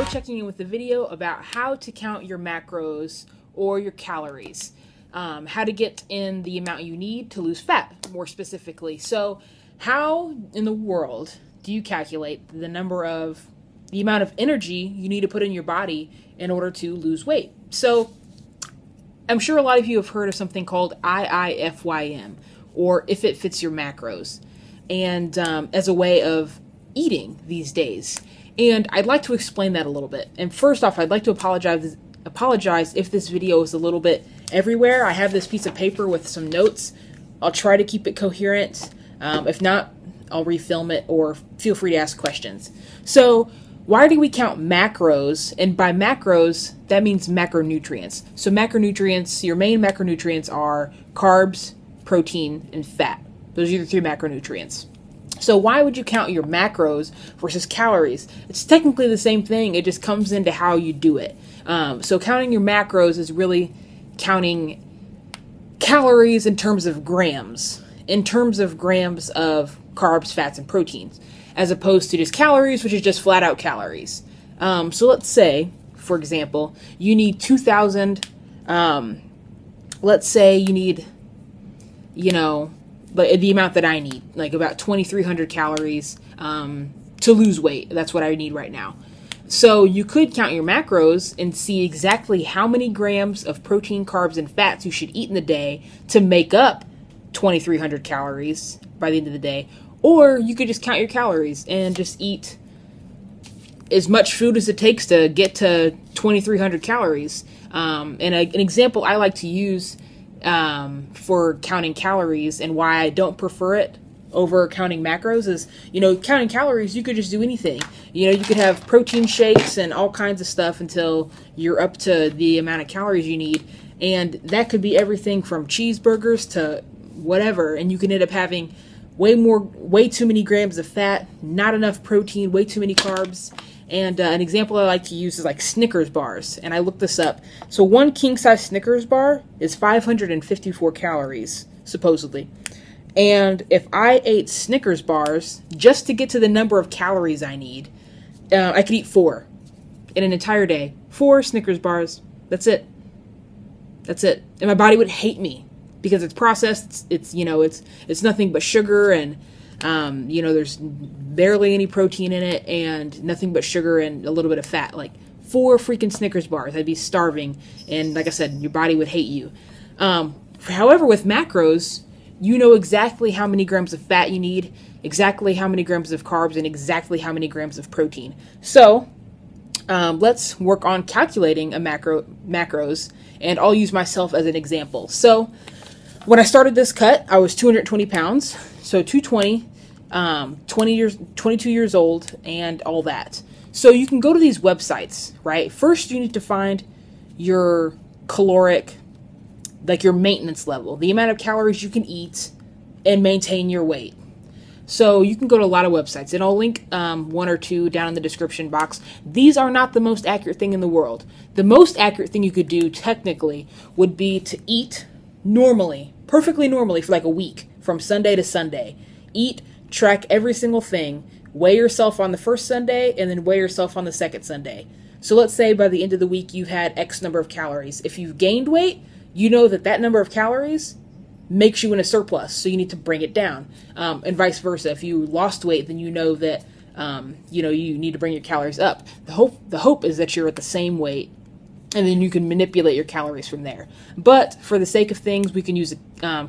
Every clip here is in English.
checking in with a video about how to count your macros or your calories. How to get in the amount you need to lose fat, more specifically. So how in the world do you calculate the amount of energy you need to put in your body in order to lose weight? So I'm sure a lot of you have heard of something called IIFYM, or if it fits your macros, and as a way of eating these days. And I'd like to explain that a little bit. And first off, I'd like to apologize if this video is a little bit everywhere. I have this piece of paper with some notes. I'll try to keep it coherent. If not, I'll refilm it, or feel free to ask questions. So why do we count macros? And by macros, that means macronutrients. So macronutrients, your main macronutrients are carbs, protein, and fat. Those are your three macronutrients. So why would you count your macros versus calories? It's technically the same thing. It just comes into how you do it. So counting your macros is really counting calories in terms of grams of carbs, fats, and proteins, as opposed to just calories, which is just flat out calories. So let's say, for example, you need 2,000, let's say you need, the amount that I need, like about 2,300 calories to lose weight. That's what I need right now. So you could count your macros and see exactly how many grams of protein, carbs, and fats you should eat in the day to make up 2,300 calories by the end of the day. Or you could just count your calories and just eat as much food as it takes to get to 2,300 calories. And an example I like to use for counting calories and why I don't prefer it over counting macros is, counting calories, you could just do anything. You could have protein shakes and all kinds of stuff until you're up to the amount of calories you need. And that could be everything from cheeseburgers to whatever. And you can end up having way too many grams of fat, not enough protein, way too many carbs. And an example I like to use is like Snickers bars. And I looked this up. So one king-size Snickers bar is 554 calories, supposedly. And if I ate Snickers bars just to get to the number of calories I need, I could eat 4 in an entire day. 4 Snickers bars. That's it. That's it. And my body would hate me because it's processed. It's nothing but sugar, and there's barely any protein in it, and nothing but sugar and a little bit of fat. Like 4 freaking Snickers bars. I'd be starving, and like I said, your body would hate you. However, with macros, you know exactly how many grams of fat you need, exactly how many grams of carbs, and exactly how many grams of protein. So let's work on calculating a macros, and I'll use myself as an example. So when I started this cut, I was 220 pounds, so 220, 22 years old, and all that. So you can go to these websites, right? First, you need to find your caloric, like your maintenance level, the amount of calories you can eat and maintain your weight. So you can go to a lot of websites, and I'll link 1 or 2 down in the description box. These are not the most accurate thing in the world. The most accurate thing you could do, technically, would be to eat normally, perfectly normally, for like a week, from Sunday to Sunday. Eat, track every single thing, weigh yourself on the first Sunday, and then weigh yourself on the second Sunday. So let's say by the end of the week you've had X number of calories. If you've gained weight, you know that number of calories makes you in a surplus, so you need to bring it down. And vice versa. If you lost weight, then you know that you need to bring your calories up. The hope is that you're at the same weight, and then you can manipulate your calories from there. But for the sake of things, we can use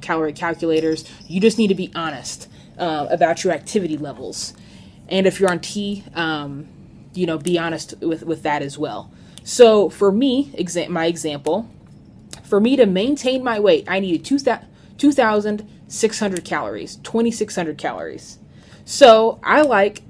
calorie calculators. You just need to be honest about your activity levels. And if you're on T, be honest with that as well. So for me, my example, for me to maintain my weight, I needed 2,600 calories, 2,600 calories. So I like,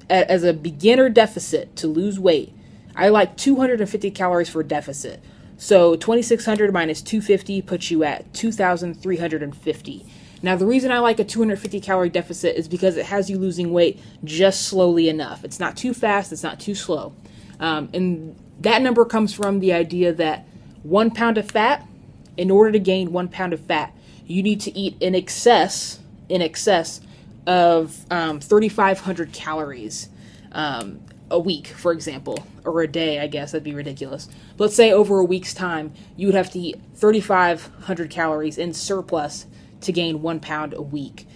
as a beginner deficit to lose weight, I like 250 calories for a deficit. So 2,600 minus 250 puts you at 2,350. Now, the reason I like a 250 calorie deficit is because it has you losing weight just slowly enough. It's not too fast, it's not too slow. And that number comes from the idea that 1 pound of fat, in order to gain 1 pound of fat, you need to eat in excess of 3,500 calories a week, for example, or a day, I guess that'd be ridiculous. But let's say over a week's time, you would have to eat 3,500 calories in surplus to gain 1 pound a week.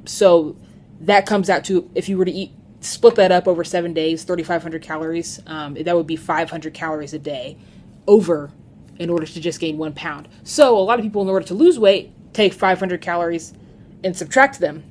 So that comes out to, if you were to split that up over 7 days, 3,500 calories, that would be 500 calories a day over in order to just gain 1 pound. So a lot of people, in order to lose weight, take 500 calories and subtract them.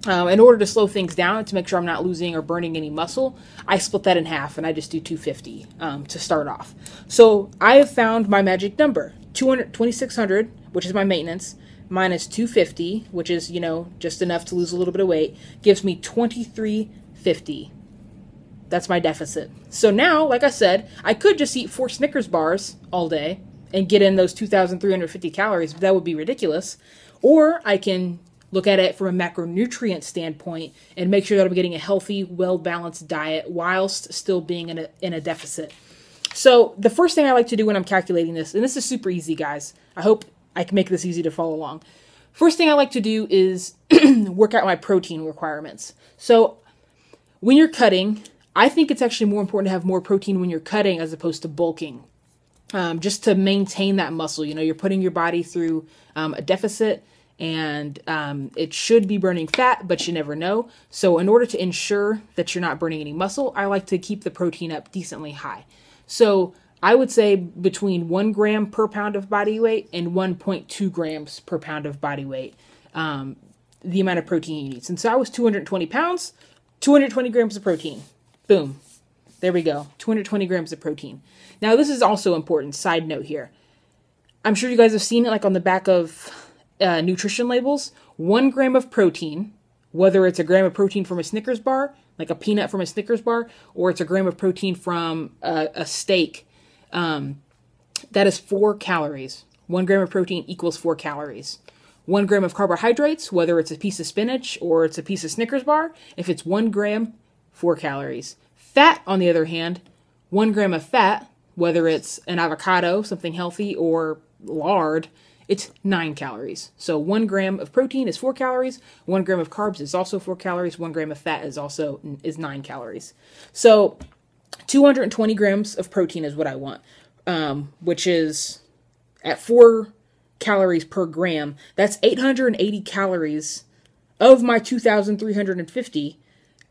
In order to slow things down, to make sure I'm not losing or burning any muscle, I split that in half and I just do 250 to start off. So I have found my magic number, 2,600, which is my maintenance, minus 250, which is, just enough to lose a little bit of weight, gives me 2,350. That's my deficit. So now, like I said, I could just eat 4 Snickers bars all day and get in those 2,350 calories, but that would be ridiculous. Or I can look at it from a macronutrient standpoint and make sure that I'm getting a healthy, well-balanced diet whilst still being in a deficit. So the first thing I like to do when I'm calculating this, and this is super easy, guys. I hope I can make this easy to follow along. First thing I like to do is work out my protein requirements. So when you're cutting, I think it's actually more important to have more protein when you're cutting as opposed to bulking. Just to maintain that muscle. You're putting your body through a deficit, and it should be burning fat, but you never know. So in order to ensure that you're not burning any muscle, I like to keep the protein up decently high. So I would say between 1 gram per pound of body weight and 1.2 grams per pound of body weight, the amount of protein you need. Since I was 220 pounds, 220 grams of protein. Boom. There we go. 220 grams of protein. Now, this is also important. Side note here. I'm sure you guys have seen it like on the back of nutrition labels. 1 gram of protein, whether it's a gram of protein from a Snickers bar, like a peanut from a Snickers bar, or it's a gram of protein from a steak, that is 4 calories. 1 gram of protein equals 4 calories. 1 gram of carbohydrates, whether it's a piece of spinach or it's a piece of Snickers bar, if it's 1 gram, 4 calories. Fat, on the other hand, 1 gram of fat, whether it's an avocado, something healthy, or lard, it's 9 calories. So 1 gram of protein is 4 calories. 1 gram of carbs is also 4 calories. 1 gram of fat is 9 calories. So 220 grams of protein is what I want, which is at 4 calories per gram. That's 880 calories of my 2,350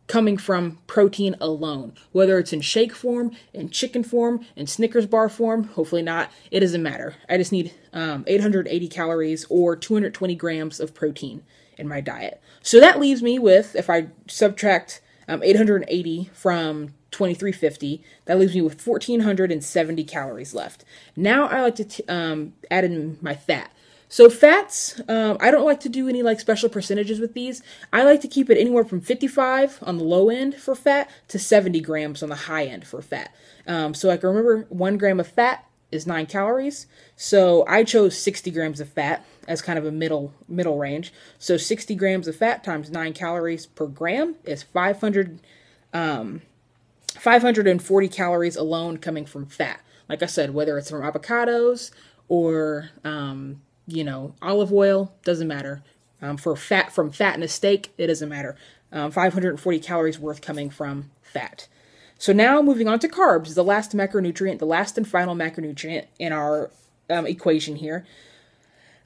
coming from protein alone, whether it's in shake form, in chicken form, in Snickers bar form. Hopefully not. It doesn't matter. I just need 880 calories or 220 grams of protein in my diet. So that leaves me with, if I subtract 880 from 2,350, that leaves me with 1,470 calories left. Now I like to add in my fat. So fats, I don't like to do any special percentages with these. I like to keep it anywhere from 55 on the low end for fat to 70 grams on the high end for fat. So remember, 1 gram of fat is 9 calories. So I chose 60 grams of fat as kind of a middle range. So 60 grams of fat times 9 calories per gram is 540 calories alone coming from fat. Like I said, whether it's from avocados or olive oil, doesn't matter. For fat from fat in a steak, it doesn't matter. 540 calories worth coming from fat. So now moving on to carbs, the last macronutrient, the last and final macronutrient in our equation here.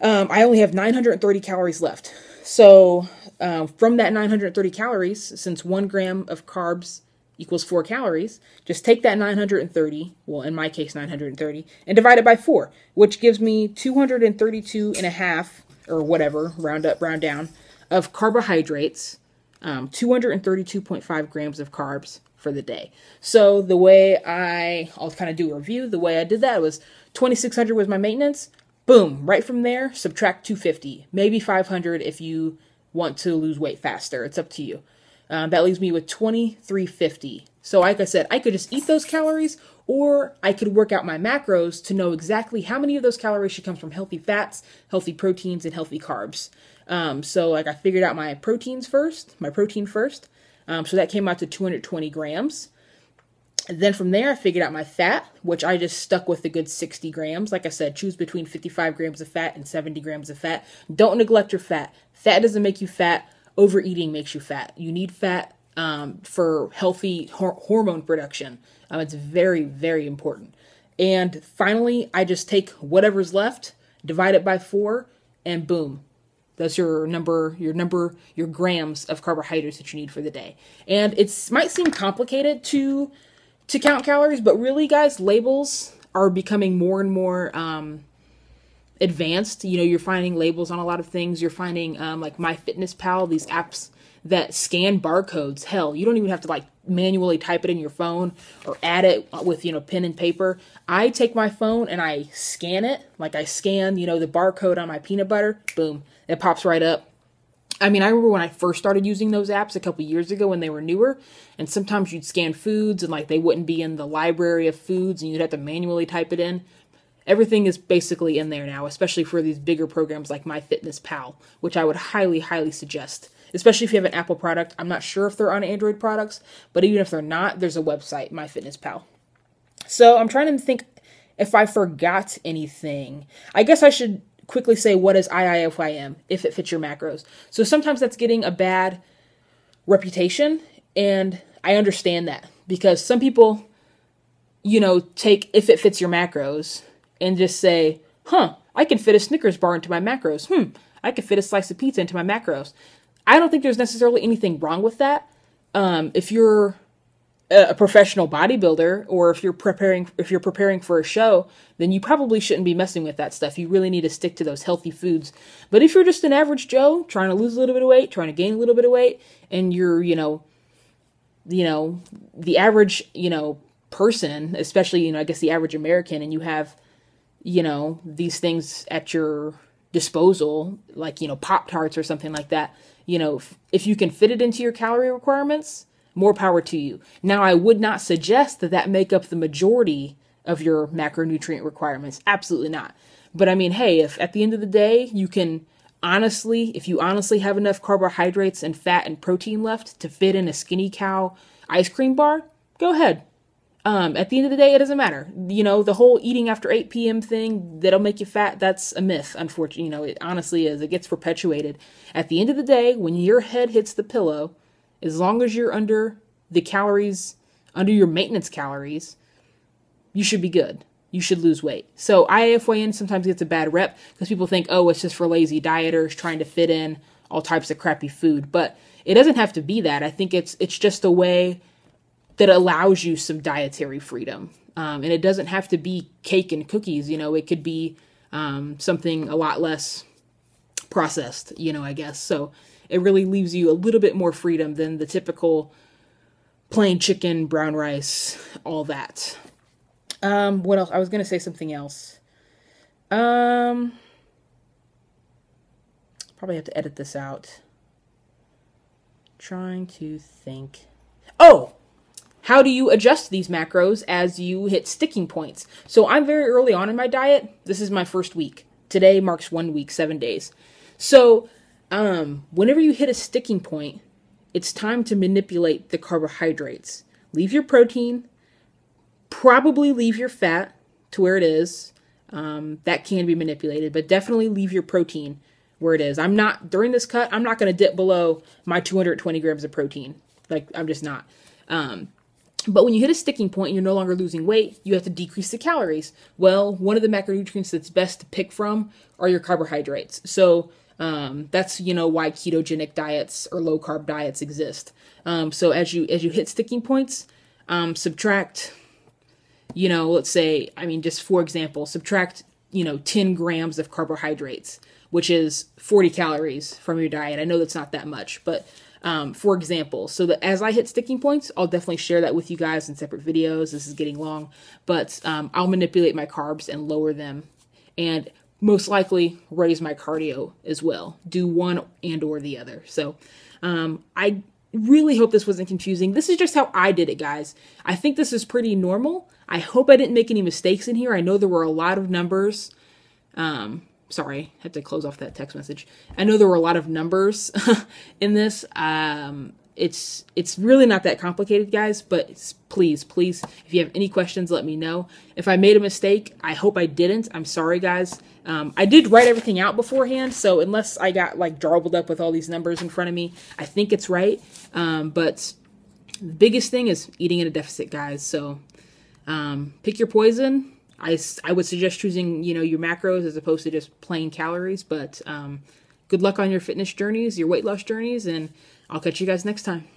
I only have 930 calories left. So from that 930 calories, since 1 gram of carbs equals 4 calories, just take that 930, well, in my case, 930, and divide it by 4, which gives me 232 and a half, or whatever, round up, round down, of carbohydrates, 232.5 grams of carbs for the day. So the way I'll kind of do a review, the way I did that was 2,600 was my maintenance. Boom, right from there, subtract 250, maybe 500 if you want to lose weight faster. It's up to you. That leaves me with 2,350. So like I said, I could just eat those calories, or I could work out my macros to know exactly how many of those calories should come from healthy fats, healthy proteins, and healthy carbs. So I figured out my protein first. So that came out to 220 grams. And then from there, I figured out my fat, which I just stuck with a good 60 grams. Like I said, choose between 55 grams of fat and 70 grams of fat. Don't neglect your fat. Fat doesn't make you fat. Overeating makes you fat. You need fat for healthy hormone production. It's very, very important. And finally, I just take whatever's left, divide it by 4, and boom. That's your grams of carbohydrates that you need for the day. And it might seem complicated to count calories, but really, guys, labels are becoming more and more advanced. You know, you're finding labels on a lot of things. You're finding like MyFitnessPal, these apps that scan barcodes. Hell, you don't even have to like manually type it in your phone or add it with, pen and paper. I take my phone and I scan it. Like I scan, the barcode on my peanut butter. Boom. It pops right up. I mean, I remember when I first started using those apps a couple years ago when they were newer, and sometimes you'd scan foods and like they wouldn't be in the library of foods and you'd have to manually type it in. Everything is basically in there now, especially for these bigger programs like MyFitnessPal, which I would highly, highly suggest. Especially if you have an Apple product. I'm not sure if they're on Android products, but even if they're not, there's a website, MyFitnessPal. So I'm trying to think if I forgot anything. I guess I should quickly say, what is IIFYM, if it fits your macros. So sometimes that's getting a bad reputation, and I understand that. Because some people, take if it fits your macros and just say, I can fit a Snickers bar into my macros. I can fit a slice of pizza into my macros. I don't think there's necessarily anything wrong with that. If you're a professional bodybuilder or if you're preparing for a show, then you probably shouldn't be messing with that stuff. You really need to stick to those healthy foods. But if you're just an average Joe trying to lose a little bit of weight, trying to gain a little bit of weight, and you're, the average, person, especially, I guess the average American, and you have, these things at your disposal, like, Pop-Tarts or something like that, if you can fit it into your calorie requirements, more power to you. Now, I would not suggest that make up the majority of your macronutrient requirements. Absolutely not. But I mean, hey, if at the end of the day, if you honestly have enough carbohydrates and fat and protein left to fit in a Skinny Cow ice cream bar, go ahead. At the end of the day, it doesn't matter. The whole eating after 8 p.m. thing that'll make you fat, that's a myth, unfortunately. It honestly is. It gets perpetuated. At the end of the day, when your head hits the pillow, as long as you're under the calories, under your maintenance calories, you should be good. You should lose weight. So IIFYN sometimes gets a bad rep because people think, oh, it's just for lazy dieters trying to fit in all types of crappy food. But it doesn't have to be that. I think it's just a way that allows you some dietary freedom. And it doesn't have to be cake and cookies. It could be something a lot less processed, I guess. So it really leaves you a little bit more freedom than the typical plain chicken, brown rice, all that. What else? I was going to say something else. Probably have to edit this out. Trying to think. Oh! How do you adjust these macros as you hit sticking points? So I'm very early on in my diet. This is my first week. Today marks 1 week, 7 days. So whenever you hit a sticking point, it's time to manipulate the carbohydrates. Leave your protein, probably leave your fat to where it is. That can be manipulated, but definitely leave your protein where it is. During this cut, I'm not going to dip below my 220 grams of protein. Like, I'm just not. But when you hit a sticking point and you're no longer losing weight, you have to decrease the calories. Well, one of the macronutrients that's best to pick from are your carbohydrates. So that's, why ketogenic diets or low carb diets exist. So as you hit sticking points, subtract, let's say, just for example, subtract, 10 grams of carbohydrates, which is 40 calories from your diet. I know that's not that much, but for example, so that as I hit sticking points, I'll definitely share that with you guys in separate videos. This is getting long, but I'll manipulate my carbs and lower them, and most likely raise my cardio as well. Do one and or the other. So I really hope this wasn't confusing. This is just how I did it, guys. I think this is pretty normal. I hope I didn't make any mistakes in here. I know there were a lot of numbers. Sorry, I had to close off that text message. I know there were a lot of numbers in this. It's really not that complicated, guys, but please, if you have any questions, let me know. If I made a mistake, I hope I didn't. I'm sorry, guys. I did write everything out beforehand, so unless I got like jarbled up with all these numbers in front of me, I think it's right. But The biggest thing is eating in a deficit, guys. So pick your poison. I would suggest choosing, your macros as opposed to just plain calories. But good luck on your fitness journeys, your weight loss journeys, and I'll catch you guys next time.